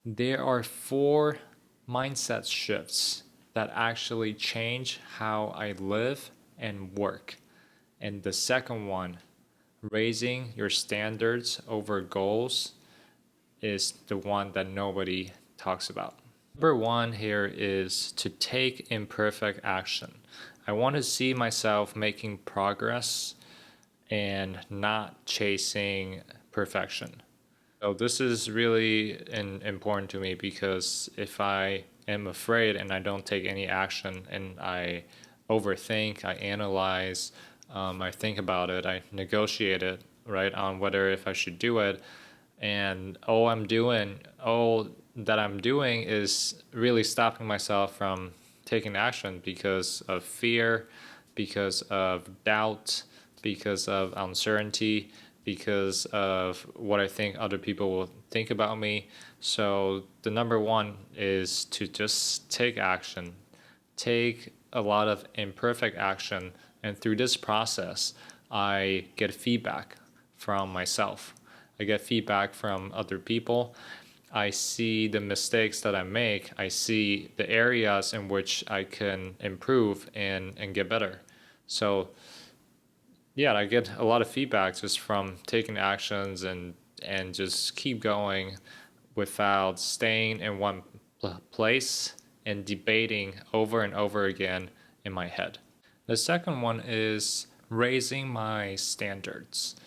There are four mindset shifts that actually change how I live and work. And the second one, raising your standards over goals, is the one that nobody talks about. Number one here is to take imperfect action. I want to see myself making progress and not chasing perfection. So this is really important to me because if I am afraid and I don't take any action and I overthink, I analyze, I think about it, I negotiate it, right, on whether if I should do it, and all that I'm doing is really stopping myself from taking action because of fear, because of doubt, because of uncertainty, because of what I think other people will think about me. So the number one is to just take action, take a lot of imperfect action, and through this process, I get feedback from myself. I get feedback from other people. I see the mistakes that I make. I see the areas in which I can improve and get better. So yeah, I get a lot of feedback just from taking actions and just keep going without staying in one place and debating over and over again in my head. The second one is raising my standards.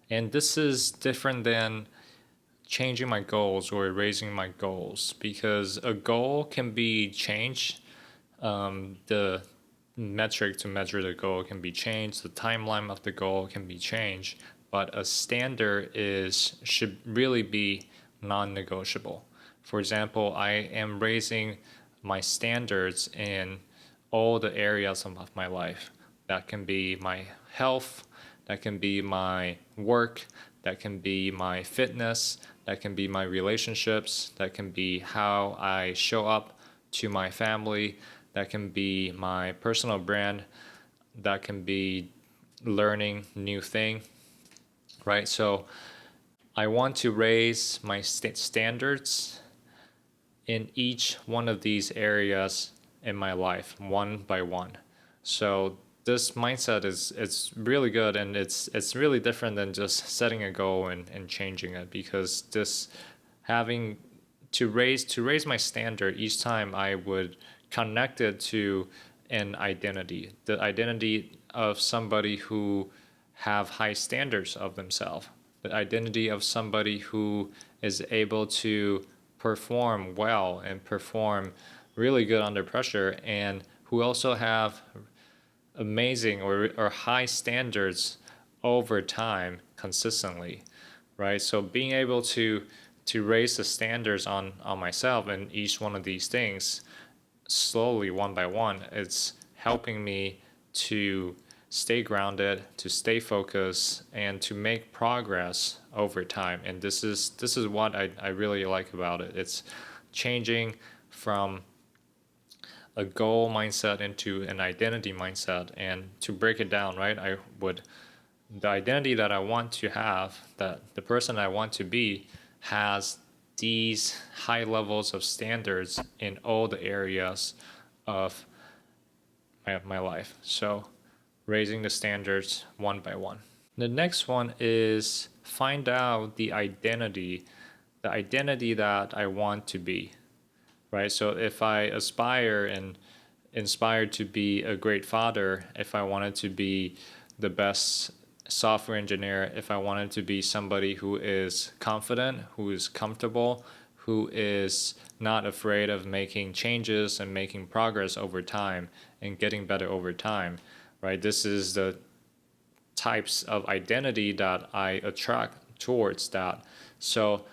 And this is different than changing my goals or raising my goals because a goal can be changed. The metric to measure the goal can be changed. The timeline of the goal can be changed. But a standard should really be non-negotiable. For example, I am raising my standards in all the areas of my life. That can be my health, that can be my work, that can be my fitness, that can be my relationships, that can be how I show up to my family, that can be my personal brand, that can be learning new thing, right? So I want to raise my standards in each one of these areas in my life, one by one. So this mindset is it's really good, and it's really different than just setting a goal and changing it, because this having to raise my standard each time I would connect it to an identity, the identity of somebody who have high standards of themselves, the identity of somebody who is able to perform well and perform really good under pressure, and who also have amazing or high standards over time consistently, right? So being able to raise the standards on myself in each one of these things slowly, one by one, it's helping me to stay grounded, to stay focused, and to make progress over time. And this is what I really like about it. It's changing from a goal mindset into an identity mindset. And to break it down, right, the identity that I want to have, that the person I want to be, has these high levels of standards in all the areas of my life. So raising the standards one by one. The next one is find out the identity that I want to be, right? So if I aspire and inspire to be a great father, if I wanted to be the best software engineer, if I wanted to be somebody who is confident, who is comfortable, who is not afraid of making changes and making progress over time and getting better over time, right? This is the types of identity that I attract towards that. So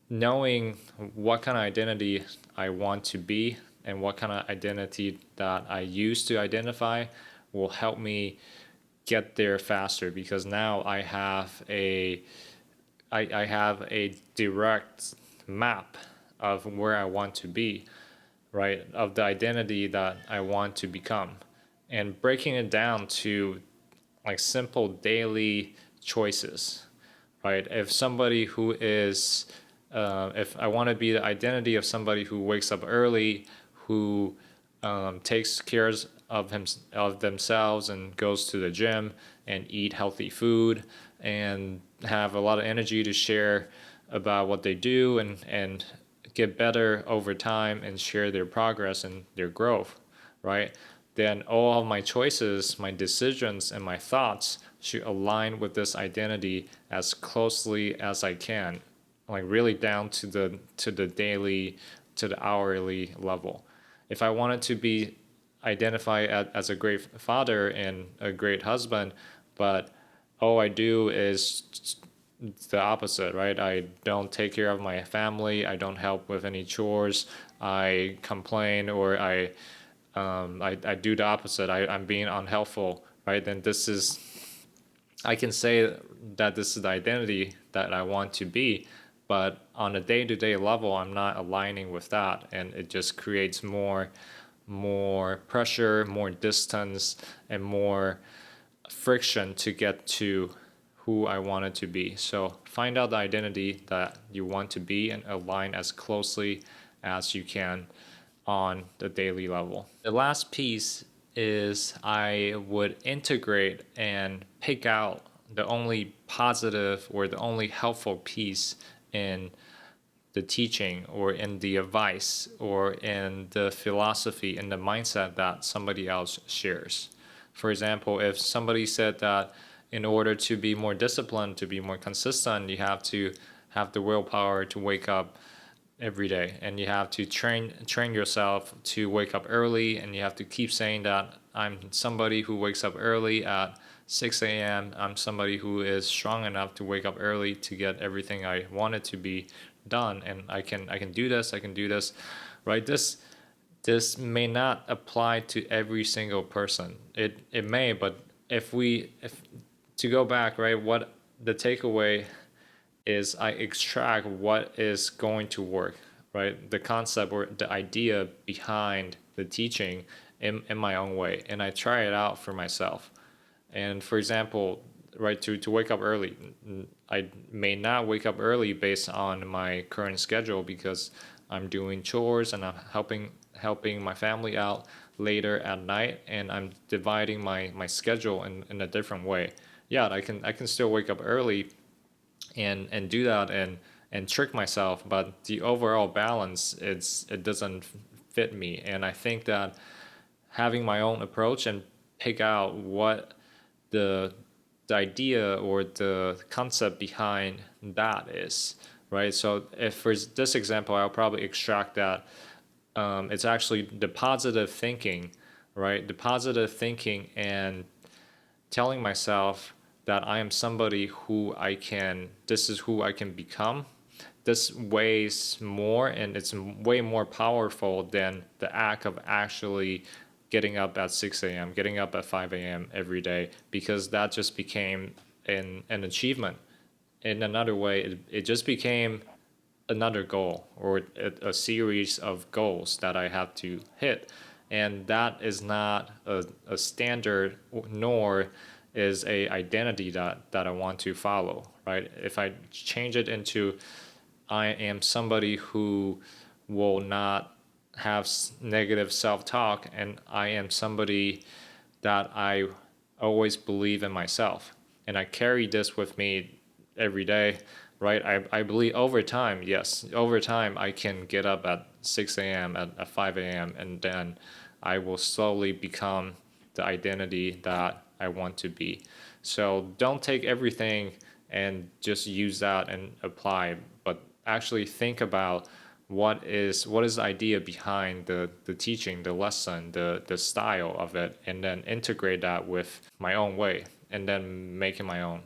knowing what kind of identity I want to be and what kind of identity that I use to identify will help me get there faster, because now I have a direct map of where I want to be, right? Of the identity that I want to become, and breaking it down to like simple daily choices, right? If somebody who is If I want to be the identity of somebody who wakes up early, who takes care of themselves and goes to the gym and eat healthy food and have a lot of energy to share about what they do and get better over time and share their progress and their growth, right? Then all of my choices, my decisions, and my thoughts should align with this identity as closely as I can, like really down to the daily, to the hourly level. If I wanted to be identified as a great father and a great husband, but all I do is the opposite, right? I don't take care of my family. I don't help with any chores. I complain or I do the opposite. I'm being unhelpful, right? Then I can say that this is the identity that I want to be, but on a day-to-day level, I'm not aligning with that, and it just creates more pressure, more distance, and more friction to get to who I wanted to be. So find out the identity that you want to be and align as closely as you can on the daily level. The last piece is I would integrate and pick out the only positive or the only helpful piece in the teaching or in the advice or in the philosophy and the mindset that somebody else shares. For example, if somebody said that in order to be more disciplined, to be more consistent, you have to have the willpower to wake up every day, and you have to train yourself to wake up early, and you have to keep saying that I'm somebody who wakes up early at 6 a.m. I'm somebody who is strong enough to wake up early to get everything I wanted to be done, and I can do this, right? This may not apply to every single person. It may, but if to go back, right, what the takeaway is, I extract what is going to work, right? The concept or the idea behind the teaching in my own way, and I try it out for myself. And for example, right, to wake up early, I may not wake up early based on my current schedule because I'm doing chores and I'm helping my family out later at night, and I'm dividing my schedule in a different way. Yeah, I can still wake up early and do that and trick myself, but the overall balance, it doesn't fit me. And I think that having my own approach and pick out what the the idea or the concept behind that is, right? So if for this example, I'll probably extract that it's actually the positive thinking, right? The positive thinking and telling myself that I am somebody this is who I can become. This weighs more and it's way more powerful than the act of actually getting up at 6 a.m., getting up at 5 a.m. every day, because that just became an achievement. In another way, it just became another goal or a series of goals that I have to hit. And that is not a standard, nor is a identity that I want to follow, right? If I change it into I am somebody who will not have negative self-talk, and I am somebody that I always believe in myself, and I carry this with me every day, right? I believe over time, yes, over time I can get up at 6 a.m., at 5 a.m., and then I will slowly become the identity that I want to be. So don't take everything and just use that and apply, but actually think about what is the idea behind the teaching, the lesson, the style of it, and then integrate that with my own way and then make it my own.